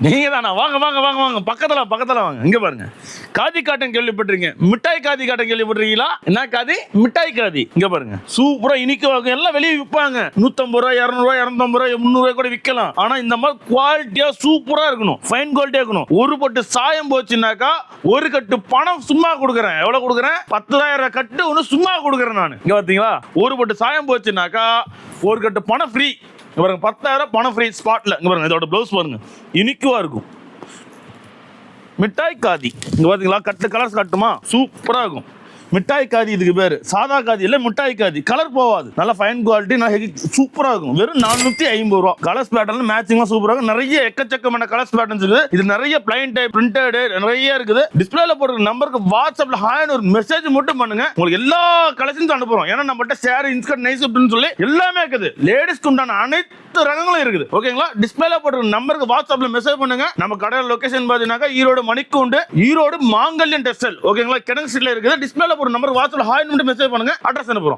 நீங்க தானா? வாங்க வாங்க வாங்க வாங்க, பக்கத்துல வாங்க. இங்க பாருங்க, காதி காட்டன் கேள்விப்பட்டிருக்கீங்க, மிட்டாய் காதி காட்டன் கேள்விப்பட்டிருக்கீங்களா? என்ன காதி? மிட்டாய் காதி. இங்க பாருங்க, சூப்பரா இனிக்க, எல்லாம் வெளியே விற்பாங்க 150 ரூபாய், 200 ரூபாய், 250 ரூபாய், 300 ரூபாய் கூட விற்கலாம். ஆனா இந்த மாதிரி குவாலிட்டியா சூப்பரா இருக்கணும், ஃபைன் குவாலிட்டியா இருக்கணும். ஒரு பட்டு சாயம் போச்சுனாக்கா ஒரு கட்டு பணம் சும்மா கொடுக்குறேன். எவ்வளவு கொடுக்குறேன்? 10,000 கட்டு ஒன்று சும்மா கொடுக்குறேன் நான். இங்க பாத்தீங்களா, ஒரு பட்டு சாயம் போச்சுனாக்கா ஒரு கட்டு பணம் ஃப்ரீ. பாருங்க, 10,000 பணம் ஃப்ரீ ஸ்பாட்ல. இங்க பாருங்க, இதோட ப்ளவுஸ் பாருங்க, இனிக்குவா இருக்கும். மிட்டாய் காதி. இங்க பாத்தீங்களா, கட்டு கலர்ஸ் கட்டுமா, சூப்பரா இருக்கும். மிட்டாய் காதி இதுக்கு பேரு. சாதா காதி இல்ல, மிட்டாய் காதி. கலர் போவாது, நல்ல ஃபைன் குவாலிட்டி, நல்ல சூப்பரா இருக்கும். வெறும் 450 ரூபா. கலர்ஸ் பேட்டர்ன் மேட்சிங்கா சூப்பரா இருக்கும். நிறைய எக்கச்சக்கமான கலர்ஸ் பேட்டர்ன்ஸ் இருக்குது. இது நிறைய பிளைன் டைப், பிரிண்டட் நிறைய இருக்குது. டிஸ்பிளேல போடுற நம்பருக்கு வாட்ஸ்அப்ல ஹாய்னு ஒரு மெசேஜ் மட்டும் பண்ணுங்க, உங்களுக்கு எல்லா கலெக்ஷன்ஸ் அனுப்புறோம். ஏன்னா நம்மகிட்ட ஷேர், இன்ஸ்கர்ட், நைஸ் அப்படின்னு சொல்லி எல்லாமே இருக்குது. லேடிஸ்க்கு உண்டான அனைத்து ரகங்களும் இருக்குது. ஓகேங்களா? டிஸ்பிளேல போடுற நம்பருக்கு வாட்ஸ்அப்ல மெசேஜ் பண்ணுங்க. நம்ம கடையோட லொகேஷன் பாத்தீங்கன்னா ஈரோடு மணிக்கூண்டு, ஈரோடு மாங்கல்யம் டெக்ஸ்டைல். ஓகேங்களா? கிணங்கு ஸ்ட்ரீட்ல இருக்குது. டிஸ்பிளேல ஒரு நம்பர் வாட்ஸ்அப்ல ஹாய் மட்டும் மெசேஜ் பண்ணுங்க, அட்ரஸ் அனுப்புறோம்.